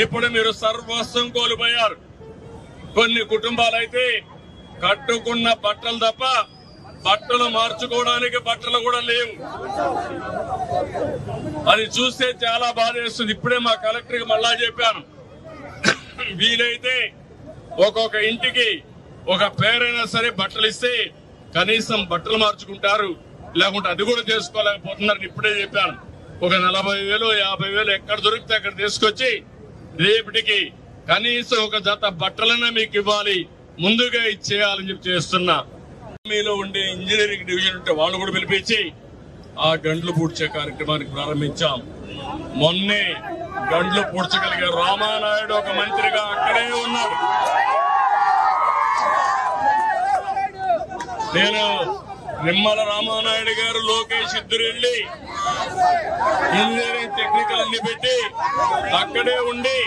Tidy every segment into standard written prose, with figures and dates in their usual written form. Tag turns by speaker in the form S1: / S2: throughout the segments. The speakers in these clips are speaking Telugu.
S1: ఇప్పుడు మీరు సర్వస్వం కోల్పోయారు. కొన్ని కుటుంబాలైతే కట్టుకున్న బట్టలు తప్ప బట్టలు మార్చుకోవడానికి బట్టలు కూడా లేవు. అది చూస్తే చాలా బాధేస్తుంది. ఇప్పుడే మా కలెక్టర్కి మళ్ళా చెప్పాను, వీలైతే ఒక్కొక్క ఇంటికి ఒక పేరైనా సరే బట్టలు ఇస్తే కనీసం బట్టలు మార్చుకుంటారు, లేకుంటే అది కూడా చేసుకోలేకపోతున్నారని ఇప్పుడే చెప్పాను. ఒక 40,000 50,000 ఎక్కడ దొరికితే అక్కడ తీసుకొచ్చి రేపటికి కనీసం ఒక జత బట్టలన్నా మీకు ఇవ్వాలి, ముందుగా ఇచ్చేయాలని చెప్పి చేస్తున్నా. మీలో ఉండే ఇంజనీరింగ్ డివిజన్ ఉంటే వాళ్ళు కూడా పిలిపించి ఆ గండ్లు పూడ్చే కార్యక్రమానికి ప్రారంభించాం. మొన్నే గండ్లు పూడ్చగలిగే రామానాయుడు ఒక మంత్రిగా అక్కడే ఉన్నాడు. నేను నిమ్మల రామానాయుడు గారు, లోకేష్ ఇద్దరు వెళ్లి ఇంజనీరింగ్ టెక్నికల్ అన్ని పెట్టి అక్కడే ఉండి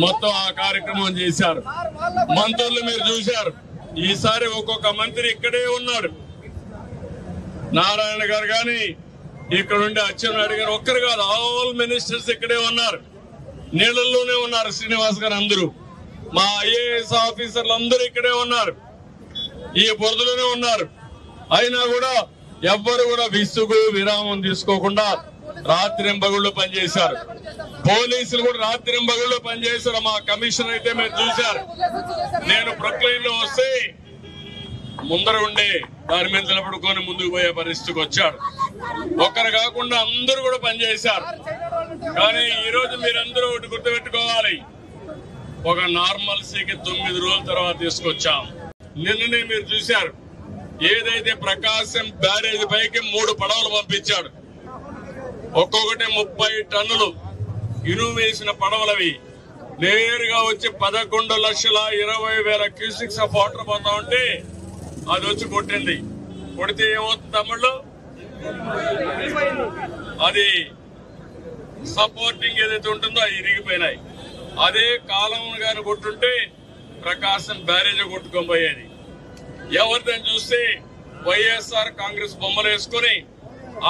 S1: మొత్తం ఆ కార్యక్రమం చేశారు. మంత్రులు మీరు చూశారు, ఈసారి ఒక్కొక్క మంత్రి ఇక్కడే ఉన్నాడు. నారాయణ గారు గాని ఇక్కడ ఉండే అచ్చెన్నాయుడు గారు ఒక్కరు కాదు, ఆల్ మినిస్టర్స్ ఇక్కడే ఉన్నారు. నీళ్లలోనే ఉన్నారు శ్రీనివాస్ గారు, అందరూ మా ఐఏఎస్ ఆఫీసర్లు అందరూ ఇక్కడే ఉన్నారు, ఈ బురదలోనే ఉన్నారు. అయినా కూడా ఎవ్వరు కూడా విసుగు విరామం తీసుకోకుండా రాత్రింబగళ్ళు పనిచేశారు. పోలీసులు కూడా రాత్రింబగళ్ళు పనిచేశారు. మా కమిషనర్ అయితే మీరు చూశారు, నేను ప్రొక్లైన్ లో వస్తే ముందర ఉండే దాని మీద నిలబడుకొని ముందుకు పోయే పరిస్థితికి వచ్చాడు. ఒక్కరు కాకుండా అందరూ కూడా పనిచేశారు. కానీ ఈ రోజు మీరందరూ ఒకటి గుర్తుపెట్టుకోవాలి, ఒక నార్మల్సీకి 9 రోజుల తర్వాత తీసుకొచ్చాం. నిన్ననే మీరు చూశారు, ఏదైతే ప్రకాశం బ్యారేజ్ పైకి 3 పడవలు పంపించాడు, ఒక్కొక్కటి 30 టన్నులు ఇనుము వేసిన పడవలవి నేరుగా వచ్చి 11,20,000 క్యూసిక్స్ ఆఫ్ వాటర్ పోతా ఉంటే అది వచ్చి కొట్టింది. కొడితే ఏమవుతుంది తమ్ముళ్ళు, అది సపోర్టింగ్ ఏదైతే ఉంటుందో అది ఇరిగిపోయినాయి. అదే కాలం గాని కొట్టుంటే ప్రకాశం బ్యారేజ్ కొట్టుకొని పోయేది. ఎవరిదని చూస్తే వైఎస్ఆర్ కాంగ్రెస్ బొమ్మలు వేసుకుని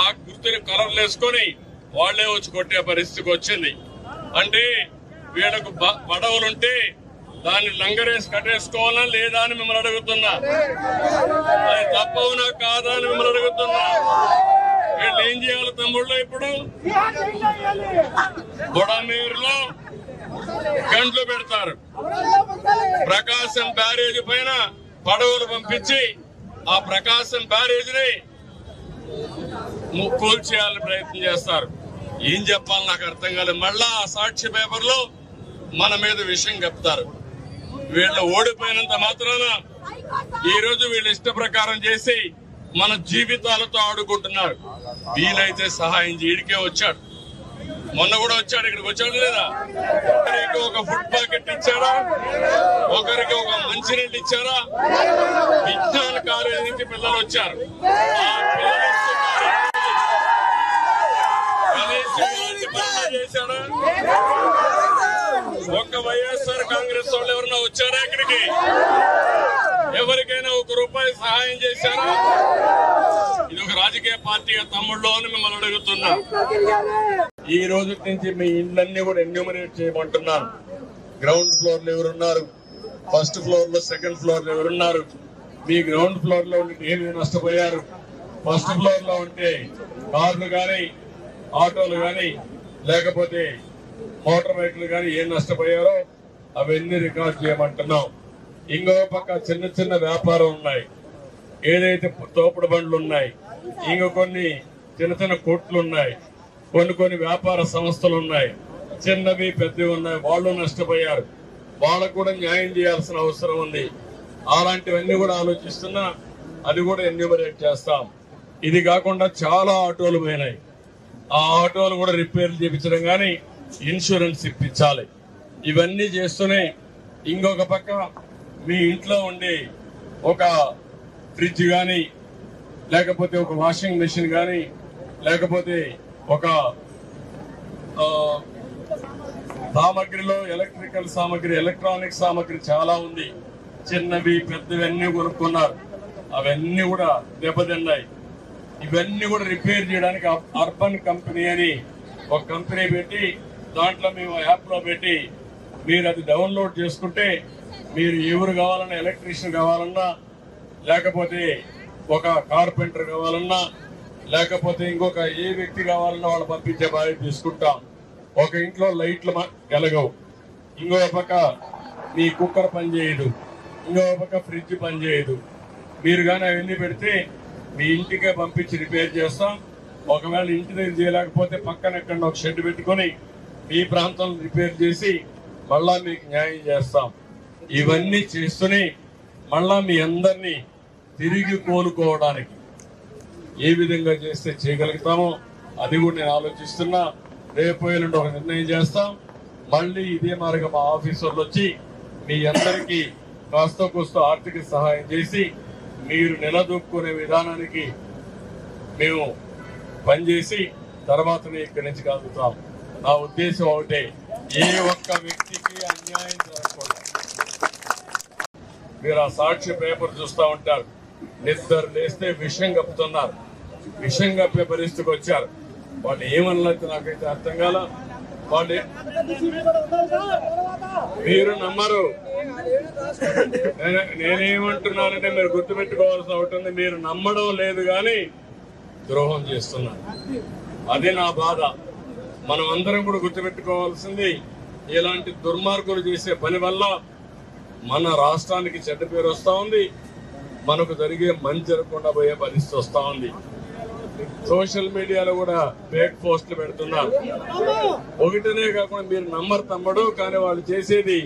S1: ఆ గుర్తుని కలర్లు వేసుకుని వాళ్లే వచ్చి కొట్టే పరిస్థితికి వచ్చింది. అంటే వీళ్ళకు పడవలుంటే దాన్ని లంగరేసి కట్టేసుకోవాలా లేదా అని మిమ్మల్ని అడుగుతున్నా. అది తప్పవునా కాదా అని మిమ్మల్ని అడుగుతున్నా. వీళ్ళు ఏం చేయాలి తమ్ముళ్ళు, ఇప్పుడు బుడమేరులో గంటలు పెడతారు, ప్రకాశం బ్యారేజ్ పైన పడవలు పంపించి ఆ ప్రకాశం బ్యారేజ్ ని కూల్చేయాలని ప్రయత్నం చేస్తారు. ఏం చెప్పాలి నాకు అర్థం కాలేదు. మళ్ళా ఆ సాక్షి పేపర్ లో మన మీద విషయం చెప్తారు. వీళ్ళు ఓడిపోయినంత మాత్రాన ఈ రోజు వీళ్ళు ఇష్ట ప్రకారం చేసి మన జీవితాలతో ఆడుకుంటున్నారు. వీలైతే సహాయం చేయడికే వచ్చాడు, మొన్న కూడా వచ్చాడు, ఇక్కడికి వచ్చాడు లేదా? ఒకరికి ఒక ఫుడ్ ప్యాకెట్ ఇచ్చారా, ఒకరికి ఒక మంచినీళ్ళు ఇచ్చారా? విజ్ఞాన కాలేజీ నుంచి పిల్లలు వచ్చారు, చేశాడా? ఒక్క వైఎస్ఆర్ కాంగ్రెస్ వాళ్ళు ఎవరన్నా వచ్చారా ఇక్కడికి? ఎవరికైనా ₹1 సహాయం చేశారా? ఇది ఒక రాజకీయ పార్టీగా తమ్ముళ్ళు అని మిమ్మల్ని అడుగుతున్నా. ఈ రోజు నుంచి మీ ఇండ్లన్నీ కూడా ఎన్యూమరేట్ చేయమంటున్నాను. గ్రౌండ్ ఫ్లోర్ లో ఎవరున్నారు, ఫస్ట్ ఫ్లోర్ లో, సెకండ్ ఫ్లోర్ లో ఎవరున్నారు, మీ గ్రౌండ్ ఫ్లోర్ లో ఉండి ఏమి నష్టపోయారు, ఫస్ట్ ఫ్లోర్ లో ఉంటే కార్లు గాని ఆటోలు గాని లేకపోతే మోటార్ బైక్లు గాని ఏం నష్టపోయారో అవన్నీ రికార్డ్ చేయమంటున్నాం. ఇంకో పక్క చిన్న చిన్న వ్యాపారం ఉన్నాయి, ఏదైతే తోపుడు బండ్లు ఉన్నాయి, ఇంకో కొన్ని చిన్న చిన్న కొట్లు ఉన్నాయి, కొన్ని వ్యాపార సంస్థలు ఉన్నాయి, చిన్నవి పెద్దవి ఉన్నాయి, వాళ్ళు నష్టపోయారు. వాళ్ళకు కూడా న్యాయం చేయాల్సిన అవసరం ఉంది. అలాంటివన్నీ కూడా ఆలోచిస్తున్నా, అది కూడా ఎన్యూమరేట్ చేస్తాం. ఇది కాకుండా చాలా ఆటోలు పోయినాయి, ఆ ఆటోలు కూడా రిపేర్లు చేయించడం కానీ ఇన్సూరెన్స్ ఇప్పించాలి. ఇవన్నీ చేస్తూనే ఇంకొక పక్క మీ ఇంట్లో ఉండే ఒక ఫ్రిడ్జ్ కానీ లేకపోతే ఒక వాషింగ్ మెషిన్ కానీ లేకపోతే ఒక సామగ్రిలో ఎలక్ట్రికల్ సామగ్రి, ఎలక్ట్రానిక్ సామగ్రి చాలా ఉంది, చిన్నవి పెద్దవి అన్ని కొనుక్కున్నారు, అవన్నీ కూడా దెబ్బతిన్నాయి. ఇవన్నీ కూడా రిపేర్ చేయడానికి అర్బన్ కంపెనీ అని ఒక కంపెనీ పెట్టి దాంట్లో మేము యాప్లో పెట్టి మీరు అది డౌన్లోడ్ చేసుకుంటే మీరు ఎవరు కావాలన్నా, ఎలక్ట్రీషియన్ కావాలన్నా, లేకపోతే ఒక కార్పెంటర్ కావాలన్నా, లేకపోతే ఇంకొక ఏ వ్యక్తి కావాలన్నా వాళ్ళు పంపించే బాధ్యత తీసుకుంటాం. ఒక ఇంట్లో లైట్లు వెలగవు, ఇంకో పక్క మీ కుక్కర్ పనిచేయదు, ఇంకో పక్క ఫ్రిడ్జ్ పనిచేయదు. మీరు కానీ అవన్నీ పెడితే మీ ఇంటికే పంపించి రిపేర్ చేస్తాం. ఒకవేళ ఇంటి దగ్గర చేయలేకపోతే పక్కన ఎక్కడ ఒక షెడ్ పెట్టుకొని మీ ప్రాంతంలో రిపేర్ చేసి మళ్ళా మీకు న్యాయం చేస్తాం. ఇవన్నీ చేస్తూనే మళ్ళా మీ అందరినీ తిరిగి కోలుకోవడానికి ఏ విధంగా చేస్తే చేయగలుగుతామో అది కూడా నేను ఆలోచిస్తున్నా. రేపు ఎల్లుండి ఒక నిర్ణయం చేస్తాం. మళ్ళీ ఇదే మార్గం మా ఆఫీసర్లు వచ్చి మీ అందరికీ కాస్త కోస్త ఆర్థిక సహాయం చేసి మీరు నిలదొక్కునే విధానానికి మేము పనిచేసి తర్వాతనే ఇక్కడి నుంచి కలుగుతాం. నా ఉద్దేశం ఒకటే, ఏ ఒక్క వ్యక్తికి అన్యాయం జరగకూడదు. మీరు ఆ సాక్షి పేపర్ చూస్తూ ఉంటారు, నిద్ర లేస్తే విషయం కప్పుతున్నారు, విషయం కప్పే పరిస్థితికి వచ్చారు. వాళ్ళు ఏమన్నట్టు నాకైతే అర్థం కాల. వాళ్ళు మీరు నమ్మరు. నేనేమంటున్నానంటే మీరు గుర్తుపెట్టుకోవాల్సి ఉంటుంది, మీరు నమ్మడం లేదు కానీ ద్రోహం చేస్తున్నారు. అదే నా బాధ. మనం అందరం కూడా గుర్తుపెట్టుకోవాల్సింది, ఇలాంటి దుర్మార్గులు చేసే పని వల్ల మన రాష్ట్రానికి చెడ్డ పేరు వస్తా ఉంది, మనకు జరిగే మంచి జరగకుండా పోయే పరిస్థితి వస్తా ఉంది. సోషల్ మీడియాలో కూడా ఫేక్ పోస్టులు పెడుతున్నారు. ఒకటినే కాకుండా మీరు నమ్మరు తమ్ముడు, కానీ వాళ్ళు చేసేది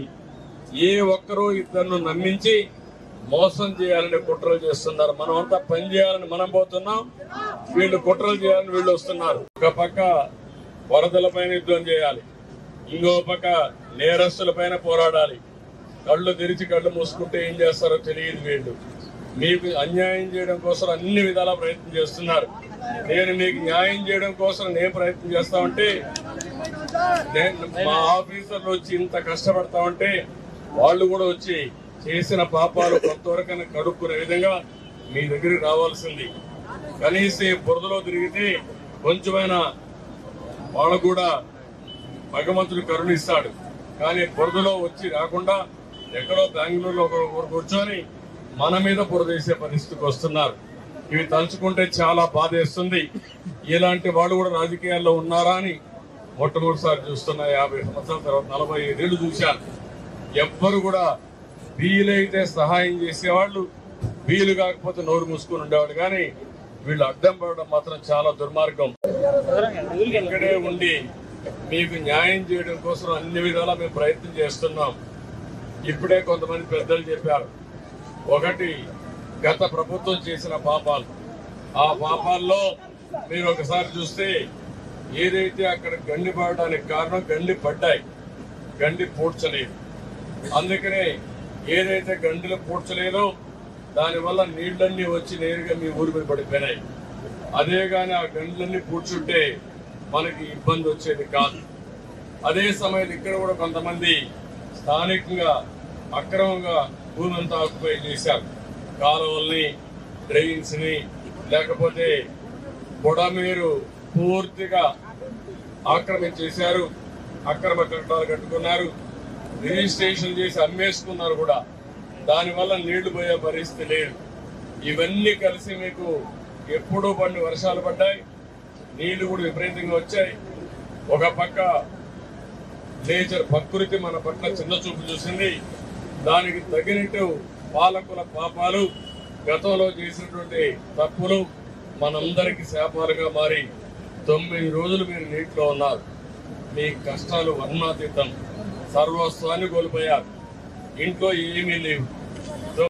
S1: ఏ ఒక్కరూ ఇద్దరు నమ్మించి మోసం చేయాలని కుట్రలు చేస్తున్నారు. మనం అంతా పని చేయాలని మనం పోతున్నాం, వీళ్ళు కుట్రలు చేయాలని వీళ్ళు వస్తున్నారు. ఒక పక్క వరదలపైన యుద్ధం చేయాలి, ఇంకో పక్క నేరస్తులపైన పోరాడాలి. కళ్ళు తెరిచి కళ్ళు మూసుకుంటే ఏం చేస్తారో తెలియదు వీళ్ళు. మీకు అన్యాయం చేయడం కోసం అన్ని విధాలా ప్రయత్నం చేస్తున్నారు. నేను మీకు న్యాయం చేయడం కోసం నేను ప్రయత్నం చేస్తా ఉంటే, మా ఆఫీసర్లు వచ్చి ఇంత కష్టపడతా ఉంటే వాళ్ళు కూడా వచ్చి చేసిన పాపాలు కొంతవరకైనా కడుక్కునే విధంగా మీ దగ్గరికి రావాల్సింది. కనీసం బురదలో తిరిగితే కొంచెమైనా వాళ్ళకు కూడా భగవంతుడు కరుణిస్తాడు. కానీ బురదలో వచ్చి రాకుండా ఎక్కడో బెంగళూరులో ఒకరు కూర్చొని మన మీద బురదేసే పరిస్థితికి వస్తున్నారు. ఇవి తలుచుకుంటే చాలా బాధేస్తుంది. ఇలాంటి వాళ్ళు కూడా రాజకీయాల్లో ఉన్నారా అని మొట్టమొదటిసారి చూస్తున్నా. 50 సంవత్సరాల తర్వాత 45 ఏళ్లు చూశాను. ఎవ్వరు కూడా వీలైతే సహాయం చేసేవాళ్ళు, వీలు కాకపోతే నోరు మూసుకుని ఉండేవాళ్ళు. కానీ వీళ్ళు అడ్డం పడడం మాత్రం చాలా దుర్మార్గం. ఇక్కడే ఉండి మీకు న్యాయం చేయడం కోసం అన్ని విధాలా మేము ప్రయత్నం చేస్తున్నాం. ఇప్పుడే కొంతమంది పెద్దలు చెప్పారు, ఒకటి గత ప్రభుత్వం చేసిన పాపాలు. ఆ పాపాల్లో మీరు ఒకసారి చూస్తే ఏదైతే అక్కడ గండి పడడానికి కారణం గండి పడ్డాయి, గండి పూడ్చలేదు. అందుకనే ఏదైతే గండిలో పూడ్చలేదో దానివల్ల నీళ్లన్నీ వచ్చి నేరుగా మీ ఊరి మీద పడిపోయినాయి. అదే గాని ఆ గండ్లన్నీ పూడ్చుంటే మనకి ఇబ్బంది వచ్చేది కాదు. అదే సమయంలో ఇక్కడ కూడా కొంతమంది స్థానికంగా అక్రమంగా భూమి అంతా ఆక్యుపై చేశారు. కాలువల్ని, డ్రైన్స్ ని, లేకపోతే బుడమేరు పూర్తిగా ఆక్రమించేశారు. అక్రమ కట్టడాలు కట్టుకున్నారు, రిజిస్ట్రేషన్ చేసి అమ్మేసుకున్నారు కూడా. దానివల్ల నీళ్లు పోయే పరిస్థితి లేదు. ఇవన్నీ కలిసి మీకు ఎప్పుడూ పడిన వర్షాలు పడ్డాయి, నీళ్లు కూడా విపరీతంగా వచ్చాయి. ఒక పక్క నేచర్ ప్రకృతి మన పట్ల చిన్న చూపు చూసింది. దానికి తగినట్టు పాలకుల పాపాలు, గతంలో చేసినటువంటి తప్పులు మనందరికీ శాపాలుగా మారి 9 రోజులు మీరు నీటిలో ఉన్నారు. మీ కష్టాలు వర్ణాతీతం. సర్వస్వాన్ని కోల్పోయారు. ఇంట్లో ఏమీ లేవు.